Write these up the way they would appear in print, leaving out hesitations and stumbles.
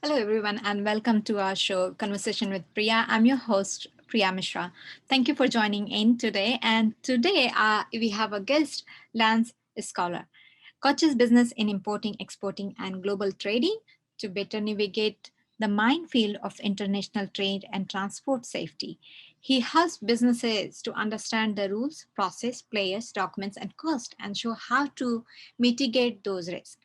Hello, everyone, and welcome to our show, Conversation with Priya. I'm your host, Priya Mishra. Thank you for joining in today. And today we have a guest, Lance Scoular, coaches business in importing, exporting, and global trading to better navigate the minefield of international trade and transport safety. He helps businesses to understand the rules, process, players, documents, and cost, and show how to mitigate those risks.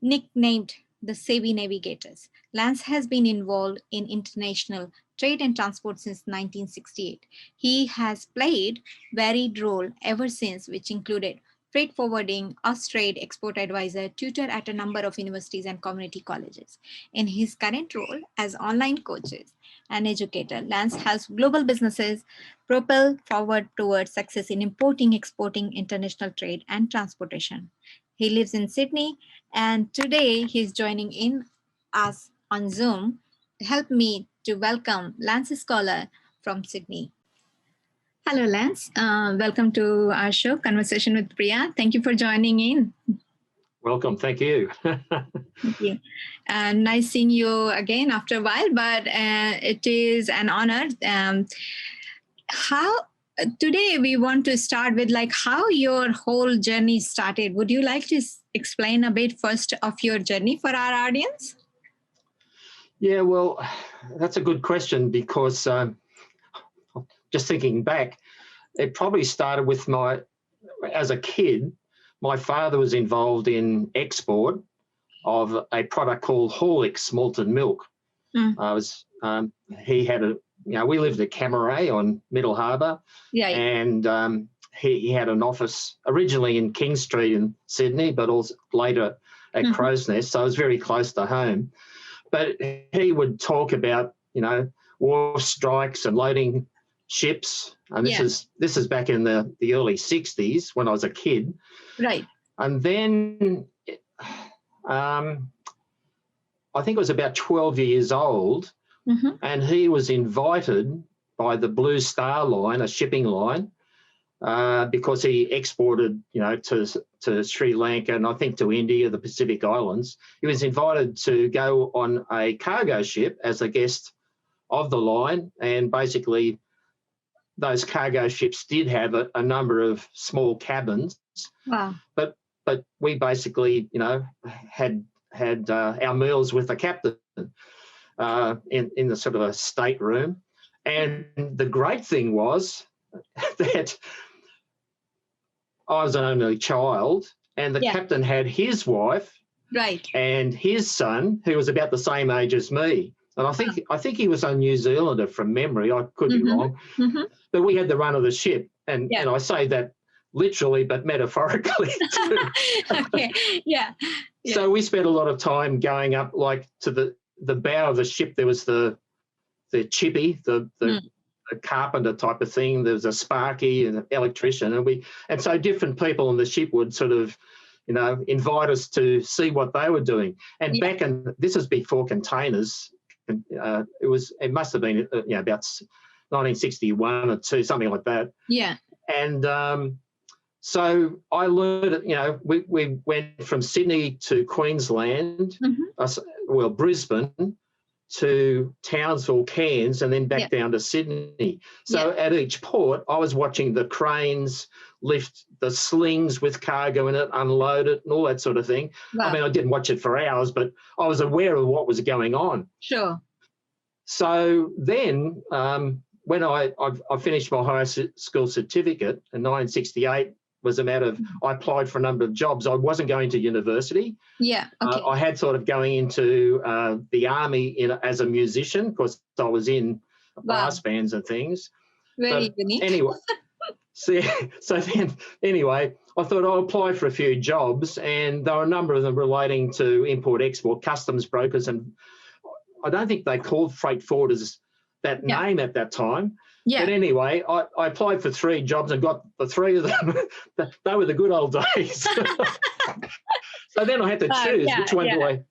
Nicknamed the Savvy Navigators, Lance has been involved in international trade and transport since 1968. He has played varied role ever since, which included freight forwarding, trade export advisor, tutor at a number of universities and community colleges. In his current role as online coaches and educator, Lance helps global businesses propel forward towards success in importing, exporting, international trade, and transportation. He lives in Sydney, and today he's joining in us on Zoom. Help me to welcome Lance Scoular from Sydney. Hello, Lance. Welcome to our show, Conversation with Priya. Thank you for joining in. Welcome. Thank you. Thank you. Nice seeing you again after a while, but it is an honor. Today we want to start with how your whole journey started. Would you like to explain a bit first of your journey for our audience? Yeah, well, that's a good question because just thinking back, it probably started with as a kid, my father was involved in export of a product called Horlicks malted milk. He had we lived at Camaray on Middle Harbour, and he had an office originally in King Street in Sydney, but also later at Crow's Nest, so it was very close to home. But he would talk about, war strikes and loading ships, and this is back in the early 60s when I was a kid. Right. And then I think it was about 12 years old, and he was invited by the Blue Star Line, a shipping line, because he exported, to Sri Lanka and I think to India, the Pacific Islands. He was invited to go on a cargo ship as a guest of the line, and basically those cargo ships did have a number of small cabins. Wow. But we basically, had our meals with the captain in the sort of a stateroom. And the great thing was that I was an only child, and the captain had his wife, right, and his son, who was about the same age as me. And I think he was a New Zealander from memory. I could be wrong, but we had the run of the ship, and I say that literally, but metaphorically too. Okay, yeah. So we spent a lot of time going up, to the bow of the ship. There was the chippy, the carpenter type of thing. There was a sparky and an electrician, and so different people on the ship would sort of, invite us to see what they were doing. And this is before containers. It must have been about 1961 or two, something like that. Yeah. And so I learned, we went from Sydney to Queensland, Brisbane, to Townsville, Cairns, and then back down to Sydney. So at each port, I was watching the cranes lift the slings with cargo in it, unload it, and all that sort of thing. Wow. I mean, I didn't watch it for hours, but I was aware of what was going on. Sure. So then when I finished my high school certificate in 1968, was a matter of I applied for a number of jobs. I wasn't going to university. Yeah. Okay. I had thought of going into the army as a musician because I was in brass bands and things. Very unique. Anyway, anyway, I thought I'll apply for a few jobs, and there were a number of them relating to import-export, customs brokers, and I don't think they called freight forwarders that name at that time. Yeah. But anyway, I applied for 3 jobs and got the 3 of them. They were the good old days. So then I had to choose which one do I.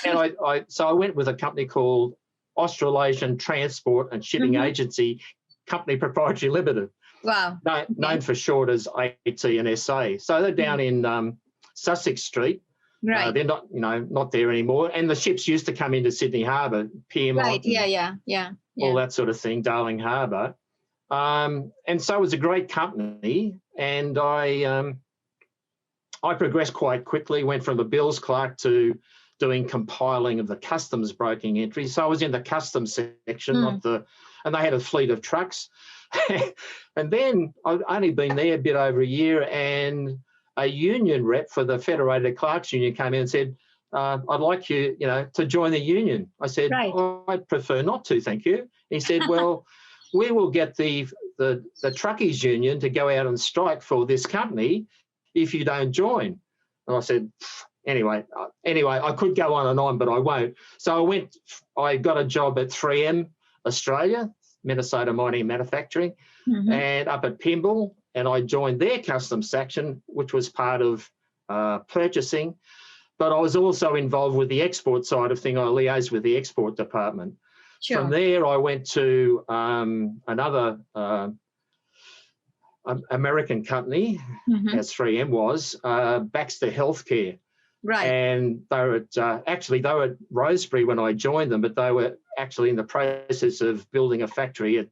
And so I went with a company called Australasian Transport and Shipping Agency Company Proprietary Limited. Wow. Known for short as AT and SA. So they're down in Sussex Street, Right. They're not, not there anymore. And the ships used to come into Sydney Harbour, Piermont, right. Yeah. all that sort of thing, Darling Harbour. And so it was a great company, and I progressed quite quickly, went from a bills clerk to doing compiling of the customs broking entries. So I was in the customs section, and they had a fleet of trucks. And then I've only been there a bit over a year, and a union rep for the Federated Clerks Union came in and said, I'd like you, to join the union. I said, I'd prefer not to, thank you. He said, well, we will get the truckies union to go out and strike for this company if you don't join. And I said, anyway, I could go on and on, but I won't. So I got a job at 3M Australia, Minnesota Mining and Manufacturing, and up at Pymble, and I joined their customs section, which was part of purchasing. But I was also involved with the export side of things. I liaised with the export department. Sure. From there, I went to another American company, as 3M was, Baxter Healthcare. Right. And they were at Rosebery when I joined them, but they were actually in the process of building a factory at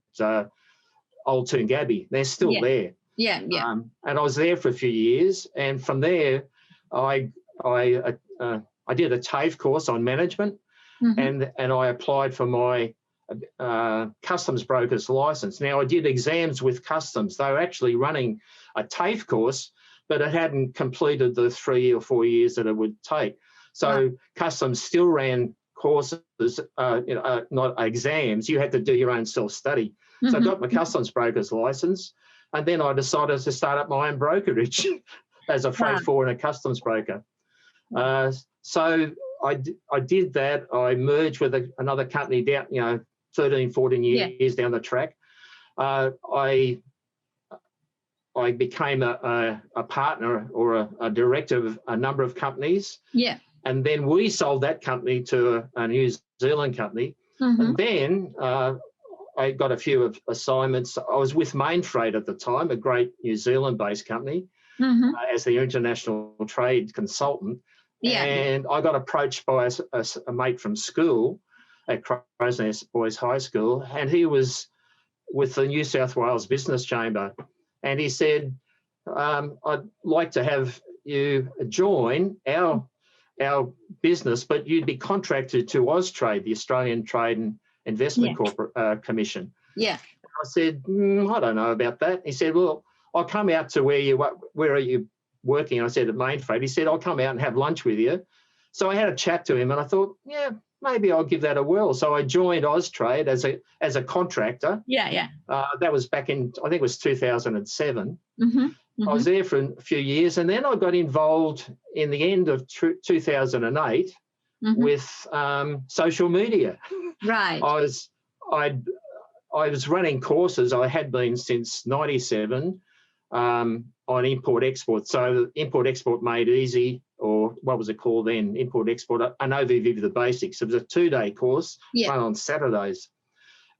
Old Toongabbie. They're still there. Yeah. And I was there for a few years, and from there, I did a TAFE course on management, and I applied for my customs broker's license. Now, I did exams with customs. They were actually running a TAFE course, but it hadn't completed the 3 or 4 years that it would take. So customs still ran courses, not exams. You had to do your own self-study. So I got my customs broker's license, and then I decided to start up my own brokerage as a freight forwarder and a customs broker. So I did that. I merged with another company down, 13, 14 years down the track. I became a partner or a director of a number of companies. Yeah. And then we sold that company to a New Zealand company. And then I got a few assignments. I was with Mainfreight at the time, a great New Zealand-based company, as the international trade consultant. Yeah. And I got approached by a mate from school at Crows Nest Boys High School, and he was with the New South Wales Business Chamber. And he said, I'd like to have you join our business, but you'd be contracted to Austrade, the Australian Trade and Investment Commission. Yeah. I said, I don't know about that. He said, well, I'll come out to where are you working? I said, at Mainfreight. He said, I'll come out and have lunch with you. So I had a chat to him, and I thought, yeah, maybe I'll give that a whirl. So I joined Austrade as a contractor. Yeah. That was back in, I think it was 2007. I was there for a few years, and then I got involved in the end of 2008 with social media. Right. I was running courses. I had been since 97 on import-export. So import-export made easy, or what was it called then? Import-export, an overview of the basics. It was a 2-day course run on Saturdays.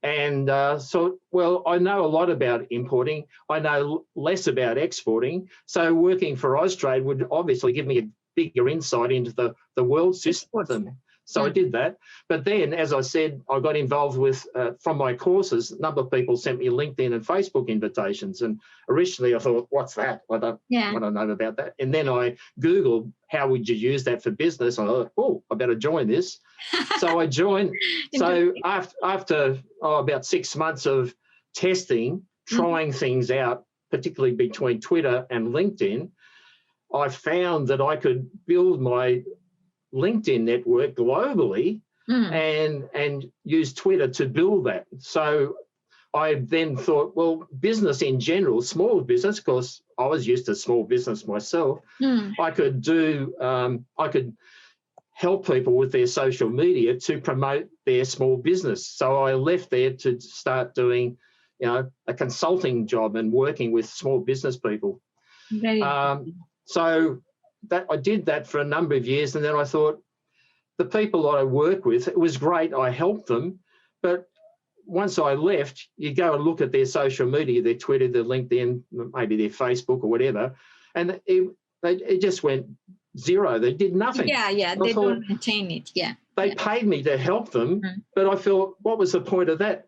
And I know a lot about importing. I know less about exporting. So working for Austrade would obviously give me a bigger insight into the world system. So I did that. But then, as I said, I got involved with, from my courses, a number of people sent me LinkedIn and Facebook invitations. And originally I thought, what's that? I don't know about that. And then I Googled, how would you use that for business? And I thought, I better join this. So I joined. So after about 6 months of testing, trying things out, particularly between Twitter and LinkedIn, I found that I could build my LinkedIn network globally and use Twitter to build that. So I then thought, well, business in general, small business, because I was used to small business myself, I could help people with their social media to promote their small business. So I left there to start doing, a consulting job and working with small business people. So that I did that for a number of years, and then I thought, the people that I work with, it was great, I helped them, but once I left, you go and look at their social media, their Twitter, their LinkedIn, maybe their Facebook or whatever, and it just went zero. They did nothing. Yeah. They don't maintain it. Yeah. They paid me to help them, but I felt, what was the point of that?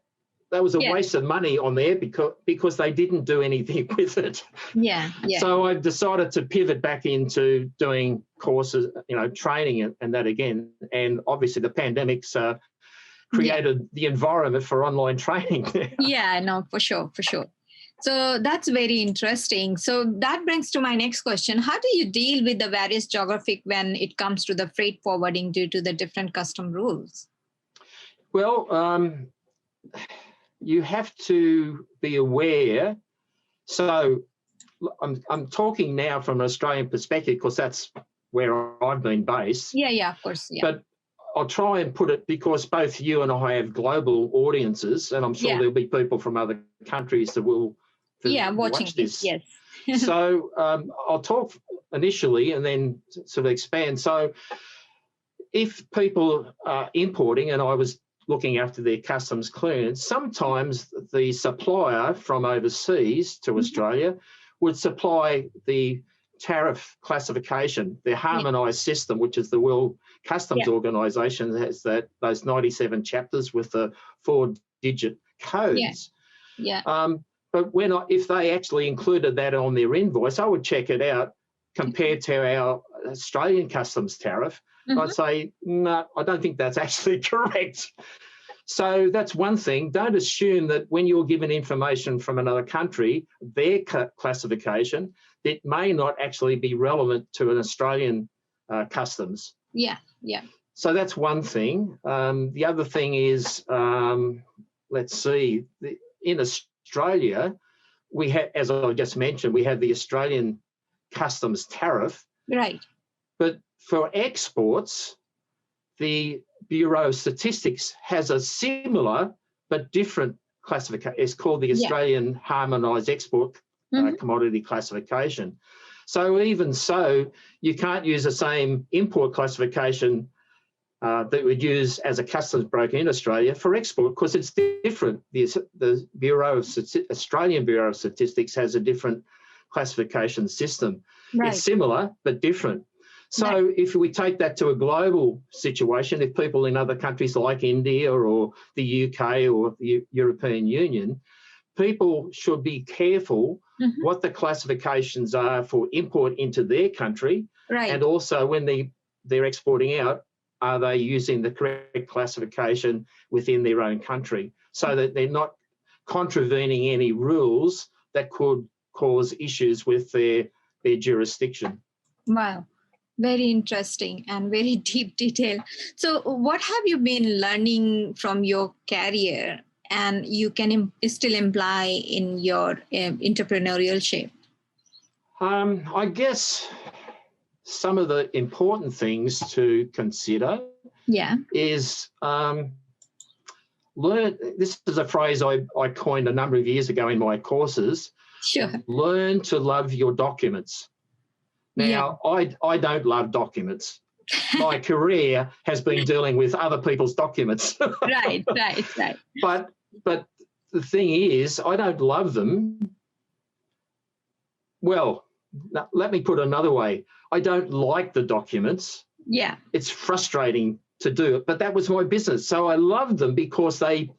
That was a waste of money on there because they didn't do anything with it. Yeah. So I decided to pivot back into doing courses, training and that again. And obviously the pandemic's created the environment for online training. Yeah, no, for sure. So that's very interesting. So that brings to my next question. How do you deal with the various geographic when it comes to the freight forwarding due to the different custom rules? Well, you have to be aware. So I'm talking now from an Australian perspective because that's where I've been based. Yeah, of course. Yeah. But I'll try and put it, because both you and I have global audiences, and I'm sure there'll be people from other countries that will watch this. Yes. So I'll talk initially and then sort of expand. So if people are importing, and I was looking after their customs clearance, sometimes the supplier from overseas to Australia would supply the tariff classification, the harmonised system, which is the World Customs Organisation, that has those 97 chapters with the 4-digit codes. But if they actually included that on their invoice, I would check it out compared to our Australian customs tariff. I'd say, no, I don't think that's actually correct. So that's one thing. Don't assume that when you're given information from another country, their classification, it may not actually be relevant to an Australian customs. Yeah. So that's one thing. The other thing is, let's see, in Australia, we have, as I just mentioned, we have the Australian customs tariff. Right. But for exports, the Bureau of Statistics has a similar but different classification. It's called the Australian Harmonised Export Commodity Classification. So even so, you can't use the same import classification that we'd use as a customs broker in Australia for export, because it's different. The Australian Bureau of Statistics has a different classification system. Right. It's similar but different. So if we take that to a global situation, if people in other countries like India or the UK or the European Union, people should be careful what the classifications are for import into their country, and also when they're exporting out, are they using the correct classification within their own country, so that they're not contravening any rules that could cause issues with their jurisdiction. Wow. Very interesting and very deep detail. So what have you been learning from your career and you can still imply in your entrepreneurial shape? I guess some of the important things to consider is learn. This is a phrase I coined a number of years ago in my courses. Sure. Learn to love your documents. Now, I don't love documents. My career has been dealing with other people's documents. Right. But the thing is, I don't love them. Well, let me put it another way. I don't like the documents. Yeah. It's frustrating to do it, but that was my business. So I loved them because they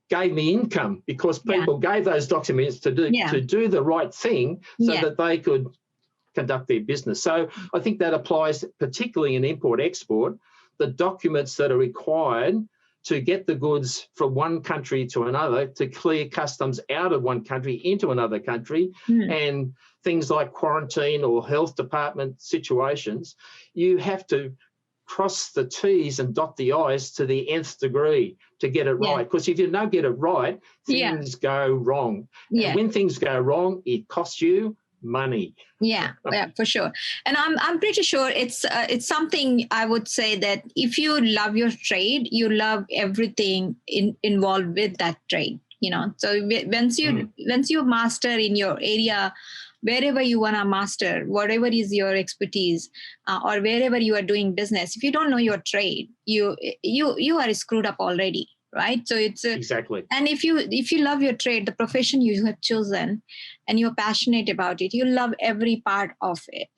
gave me income, because people gave those documents to do the right thing so that they could conduct their business. So I think that applies particularly in import-export. The documents that are required to get the goods from one country to another, to clear customs out of one country into another country, and things like quarantine or health department situations, you have to cross the T's and dot the I's to the nth degree to get it right. Because if you don't get it right, things go wrong. And when things go wrong, it costs you money. Yeah, for sure. And I'm pretty sure it's something I would say that if you love your trade, you love everything involved with that trade. So once you master in your area, wherever you want to master, whatever is your expertise, or wherever you are doing business, if you don't know your trade, you are screwed up already. Right. So it's exactly. And if you love your trade, the profession you have chosen, and you're passionate about it, you love every part of it,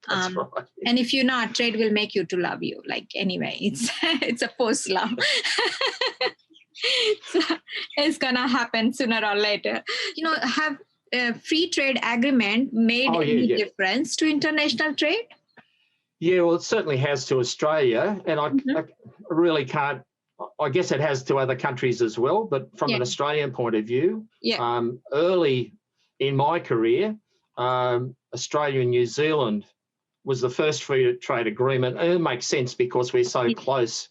That's right. And if you're not, trade will make you to love you. Like, anyway, it's a post love. So it's gonna happen sooner or later. Have free trade agreement made any difference to international trade? Yeah, well, it certainly has to Australia, and I really can't. I guess it has to other countries as well, but from an Australian point of view, early in my career, Australia and New Zealand was the first free trade agreement, and it makes sense because we're so close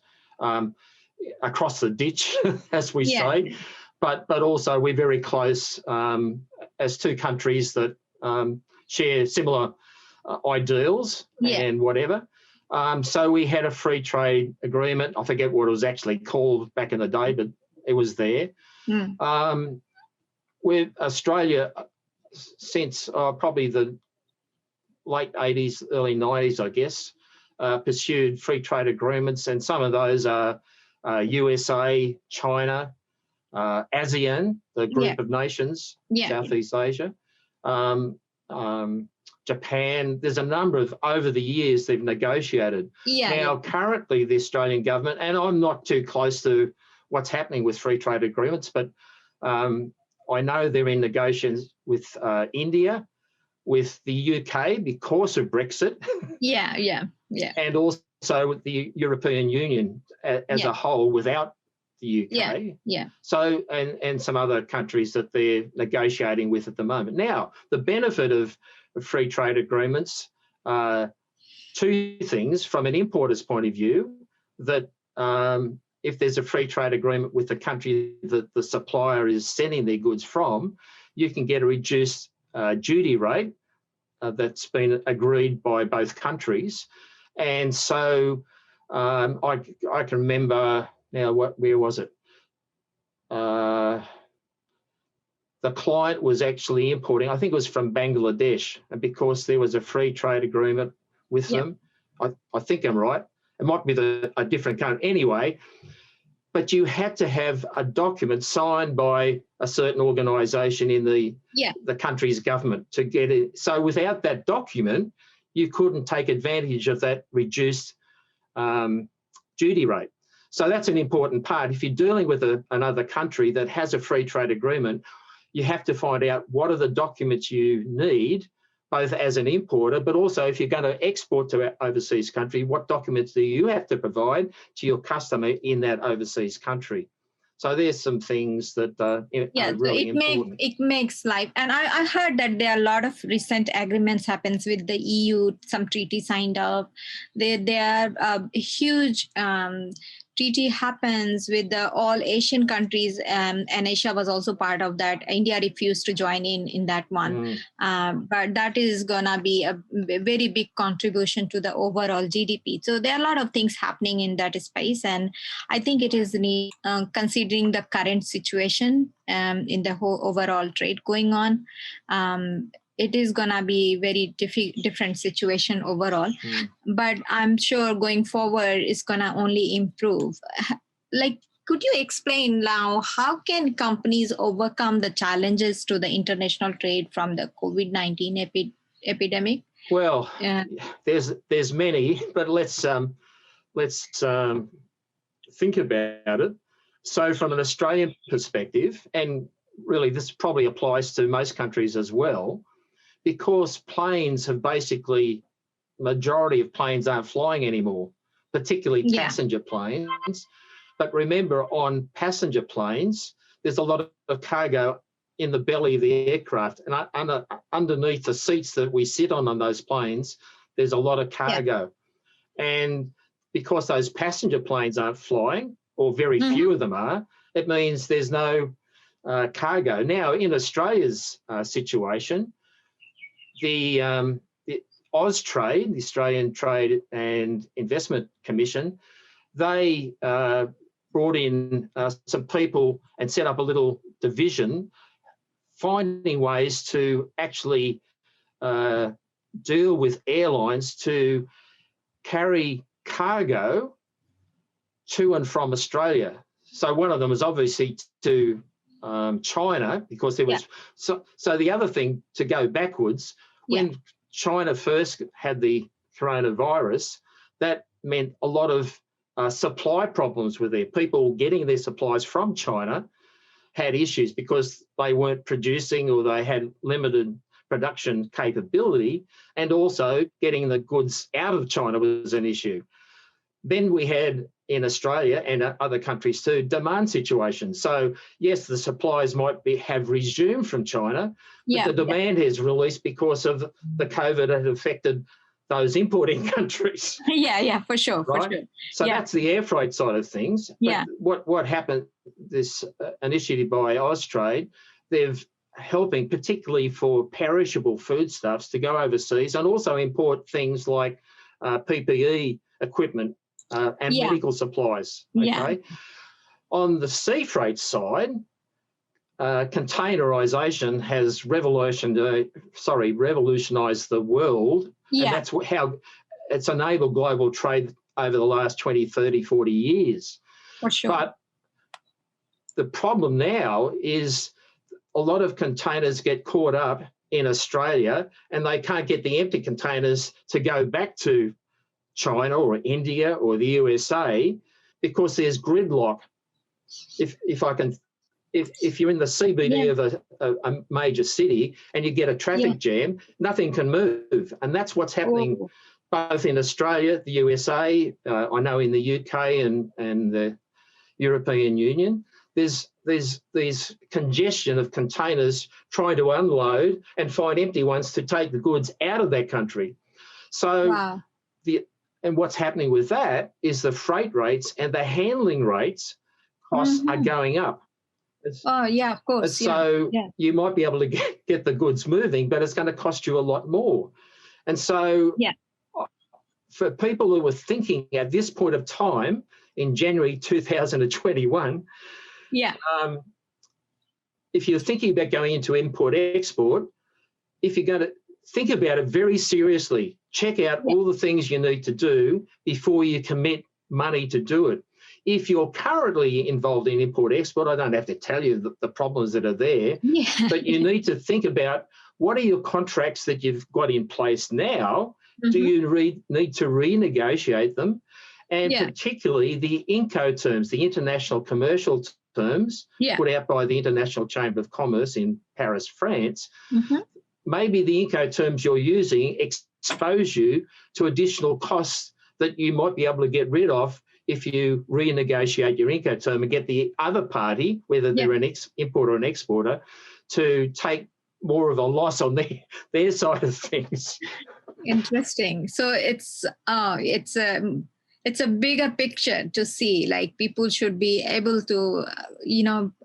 across the ditch, as we say, but also we're very close as two countries that share similar ideals and whatever. So we had a free trade agreement. I forget what it was actually called back in the day, but it was there. With Australia, since probably the late 80s, early 90s, I guess, pursued free trade agreements, and some of those are USA, China, ASEAN, the group of nations, Southeast Asia, Japan. There's a number of, over the years, they've negotiated. Now, currently, the Australian government, and I'm not too close to what's happening with free trade agreements, but I know they're in negotiations with India, with the UK because of Brexit. And also with the European Union as a whole without the UK. So, and some other countries that they're negotiating with at the moment. Now, the benefit of free trade agreements, two things from an importer's point of view, that if there's a free trade agreement with the country that the supplier is sending their goods from, you can get a reduced duty rate that's been agreed by both countries. And so I can remember now, where was it? The client was actually importing, I think it was from Bangladesh, and because there was a free trade agreement with them, I think I'm right. It might be a different country anyway, but you had to have a document signed by a certain organisation in the country's government to get it. So without that document, you couldn't take advantage of that reduced duty rate. So that's an important part. If you're dealing with another country that has a free trade agreement, you have to find out what are the documents you need, both as an importer, but also if you're going to export to an overseas country, what documents do you have to provide to your customer in that overseas country? So there's some things that are really important. It makes life. And I heard that there are a lot of recent agreements happens with the EU, some treaty signed up. There are huge treaty happens with all Asian countries, and Asia was also part of that. India refused to join in that one. But that is gonna be a very big contribution to the overall GDP. So there are a lot of things happening in that space, and I think it is neat, considering the current situation in the whole overall trade going on. It is going to be very different situation overall, but I'm sure going forward it's going to only improve. Like, could you explain now how can companies overcome the challenges to the international trade from the COVID-19 epidemic? Well, there's many, but let's think about it. So from an Australian perspective, and really this probably applies to most countries as well, because planes have basically, majority of planes aren't flying anymore, particularly passenger planes. But remember, on passenger planes, there's a lot of cargo in the belly of the aircraft, and underneath the seats that we sit on those planes, there's a lot of cargo. And because those passenger planes aren't flying, or very few of them are, it means there's no cargo. Now, in Australia's situation, the Austrade, the Australian Trade and Investment Commission, they brought in some people and set up a little division, finding ways to actually deal with airlines to carry cargo to and from Australia. So one of them was obviously to China, because there was so the other thing, to go backwards, when China first had the coronavirus, that meant a lot of supply problems were there. People getting their supplies from China had issues because they weren't producing or they had limited production capability, and also getting the goods out of China was an issue. Then we had in Australia and other countries too, demand situations. So yes, the supplies might have resumed from China, but the demand has released because of the COVID had affected those importing countries. Yeah, for sure. Right? For sure. So that's the air freight side of things. Yeah. But what happened, this initiative by Austrade, they've helping particularly for perishable foodstuffs to go overseas and also import things like PPE equipment and medical supplies. Okay. Yeah. On the sea freight side, containerization has revolutionized the world. Yeah. And that's how it's enabled global trade over the last 20, 30, 40 years. For sure. But the problem now is a lot of containers get caught up in Australia and they can't get the empty containers to go back to China or India or the USA because there's gridlock. If you're in the CBD of a major city and you get a traffic jam, nothing can move. And that's what's happening both in Australia, the USA, I know in the UK and the European Union. There's these congestion of containers trying to unload and find empty ones to take the goods out of that country. So and what's happening with that is the freight rates and the handling rates costs are going up. Of course. So you might be able to get the goods moving, but it's going to cost you a lot more. And so for people who were thinking at this point of time in January 2021, if you're thinking about going into import-export, if you're going to think about it very seriously, check out all the things you need to do before you commit money to do it. If you're currently involved in import-export, I don't have to tell you the problems that are there, but you need to think about what are your contracts that you've got in place now? Do you need to renegotiate them? And particularly the Incoterms, the international commercial terms put out by the International Chamber of Commerce in Paris, France. Maybe the Incoterms you're using expose you to additional costs that you might be able to get rid of if you renegotiate your Incoterm and get the other party, whether they're an importer or an exporter, to take more of a loss on their side of things. Interesting. So it's a bigger picture to see. Like people should be able to,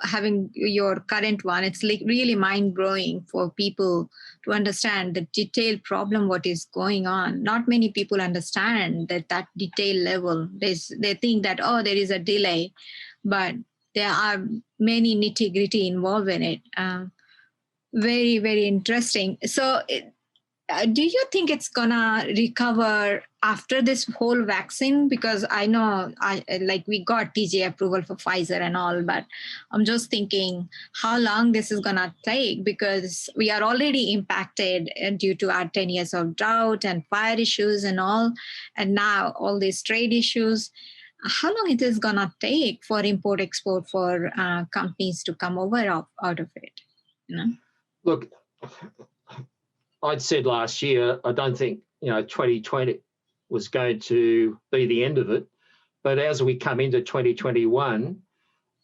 having your current one, it's like really mind-blowing for people to understand the detailed problem, what is going on. Not many people understand that detail level. They think that, there is a delay, but there are many nitty-gritty involved in it. Very, very interesting. So do you think it's gonna recover after this whole vaccine? Because I know we got TGA approval for Pfizer and all, but I'm just thinking how long this is gonna take, because we are already impacted due to our 10 years of drought and fire issues and all, and now all these trade issues. How long it is gonna take for import-export for companies to come over out of it? Look, I'd said last year, I don't think 2020 was going to be the end of it, but as we come into 2021,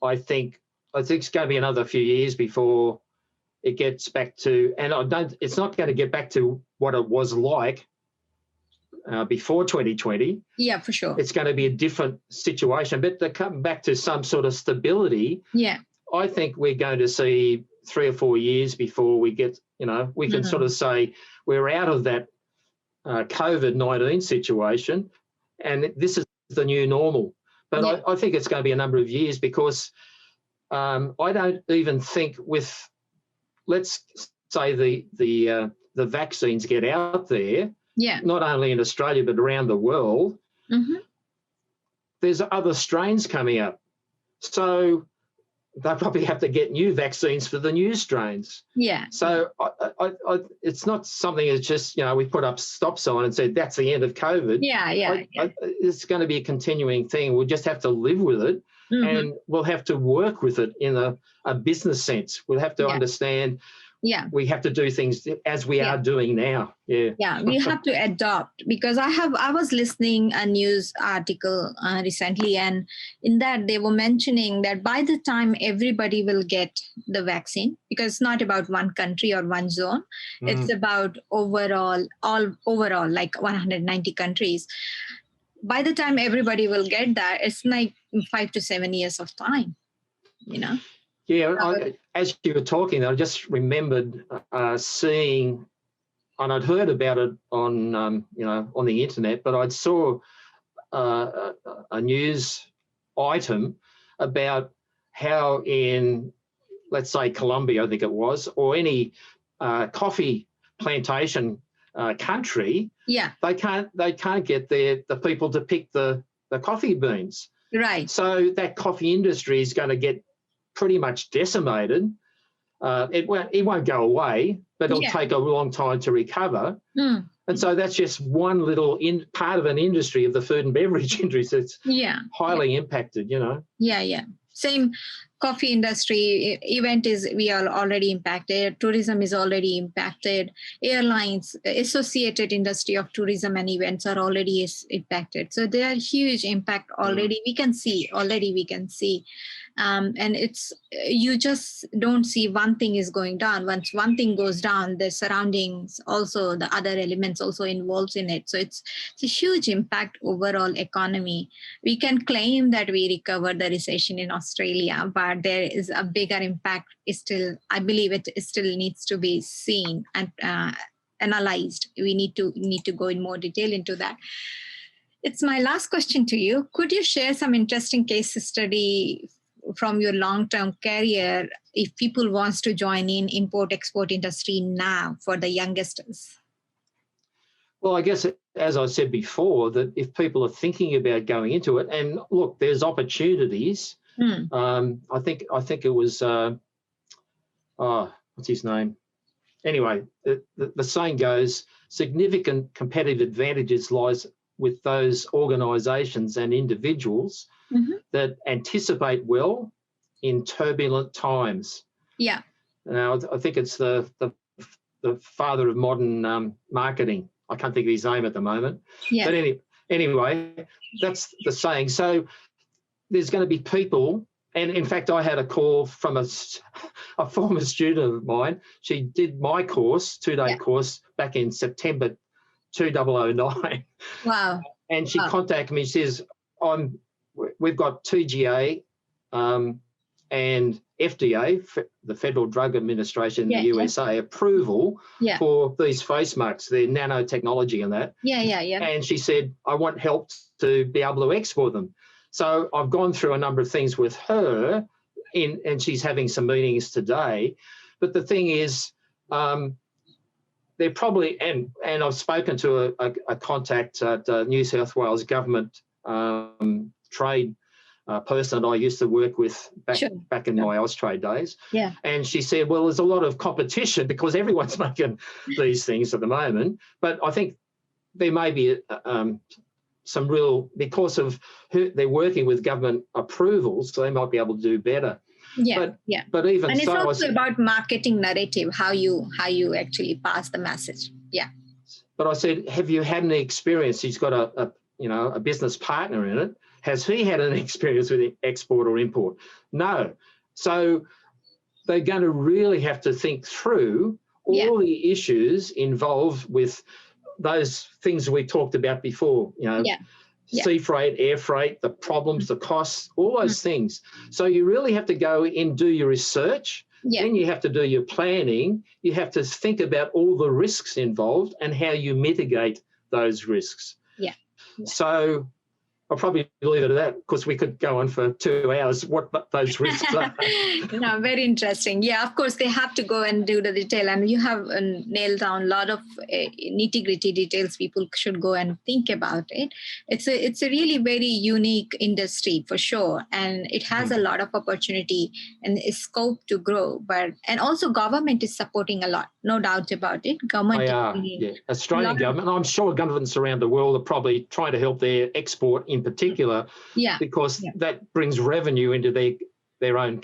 I think it's going to be another few years before it gets back to, and it's not going to get back to what it was like before 2020. Yeah, for sure. It's going to be a different situation, but to come back to some sort of stability. Yeah, I think we're going to see 3 or 4 years before we get, we can sort of say we're out of that COVID-19 situation and this is the new normal. But I think it's going to be a number of years because I don't even think let's say the vaccines get out there, not only in Australia but around the world, there's other strains coming up. So they probably have to get new vaccines for the new strains. Yeah. So it's not something that's just, we put up stop sign and said that's the end of COVID. Yeah. It's going to be a continuing thing. We'll just have to live with it, and we'll have to work with it in a business sense. We'll have to understand. Yeah, we have to do things as we are doing now. Yeah, we have to adopt, because I was listening a news article recently, and in that they were mentioning that by the time everybody will get the vaccine, because it's not about one country or one zone, it's about overall like 190 countries. By the time everybody will get that, it's like 5 to 7 years of time, Yeah, as you were talking, I just remembered seeing, and I'd heard about it on, on the internet, but I saw a news item about how in, let's say, Colombia, I think it was, or any coffee plantation country, they can't get the people to pick the coffee beans. Right. So that coffee industry is going to get pretty much decimated. It won't go away, but it'll take a long time to recover. And so that's just one little part of an industry, of the food and beverage industry, that's highly impacted, Yeah. Same coffee industry, we are already impacted. Tourism is already impacted. Airlines, associated industry of tourism and events are already impacted. So there are huge impact already. We can see. And it's, you just don't see one thing is going down. Once one thing goes down, the surroundings, also the other elements also involved in it. So it's a huge impact overall economy. We can claim that we recovered the recession in Australia, but there is a bigger impact. I believe it still needs to be seen and analyzed. We need to go in more detail into that. It's my last question to you. Could you share some interesting case study from your long-term career if people wants to join in import-export industry now for the youngsters? Well, I guess, as I said before, that if people are thinking about going into it, and look, there's opportunities. I think it was, what's his name? Anyway, the saying goes, significant competitive advantages lies with those organisations and individuals that anticipate well in turbulent times. Yeah. Now, I think it's the father of modern marketing. I can't think of his name at the moment. Yeah. But anyway, that's the saying. So there's going to be people, and in fact, I had a call from a former student of mine. She did my course, 2-day course, back in September 2009. Wow. And she contacted me. She says, we've got TGA and FDA, the Federal Drug Administration in the USA, approval for these face masks, their nanotechnology and that. Yeah. And she said, I want help to be able to export them. So I've gone through a number of things with her, and she's having some meetings today. But the thing is, they're probably, and I've spoken to a contact at New South Wales government trade person I used to work with back in my Austrade days. Yeah. And she said, well, there's a lot of competition because everyone's making these things at the moment. But I think there may be some real, because of who they're working with government approvals, so they might be able to do better. Yeah, but even and it's so, also about marketing narrative, how you actually pass the message. Yeah. But I said, have you had any experience? He's got a business partner in it. Has he had an experience with export or import? No. So they're going to really have to think through all the issues involved with those things we talked about before, sea freight, air freight, the problems, the costs, all those things. So you really have to go in, do your research. Then you have to do your planning. You have to think about all the risks involved and how you mitigate those risks. Yeah. So I'll probably leave it at that because we could go on for 2 hours what those risks are. No, very interesting. Yeah, of course, they have to go and do the detail. And you have nailed down a lot of nitty-gritty details people should go and think about it. It's a really very unique industry for sure. And it has a lot of opportunity and scope to grow. And also government is supporting a lot, no doubt about it. Government Australian government, I'm sure governments around the world are probably trying to help their export in particular, because that brings revenue into their own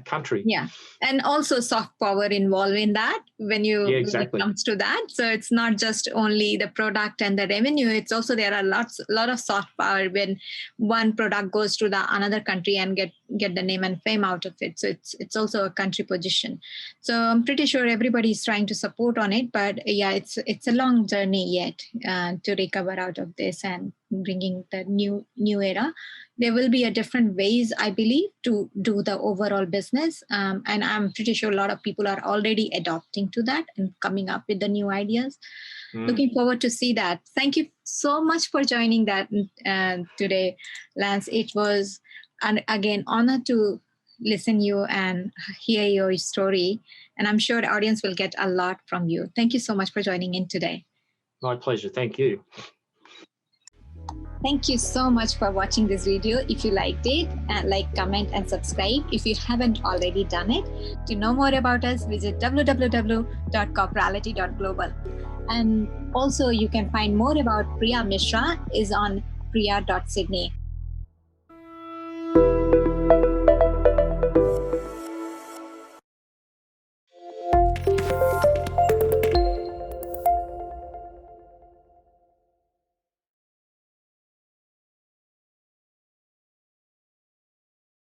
country. Yeah, and also soft power involved in that when it comes to that. So it's not just only the product and the revenue. It's also there are a lot of soft power when one product goes to the another country and get the name and fame out of it. So it's also a country position. So I'm pretty sure everybody is trying to support on it. But yeah, it's a long journey yet to recover out of this and bringing the new era. There will be a different ways, I believe, to do the overall business. And I'm pretty sure a lot of people are already adopting to that and coming up with the new ideas. Looking forward to see that. Thank you so much for joining that today, Lance. It was, again, honor to listen you and hear your story. And I'm sure the audience will get a lot from you. Thank you so much for joining in today. My pleasure. Thank you. Thank you so much for watching this video. If you liked it, like, comment, and subscribe if you haven't already done it. To know more about us, visit www.corporality.global. And also you can find more about Priya Mishra is on priya.sydney.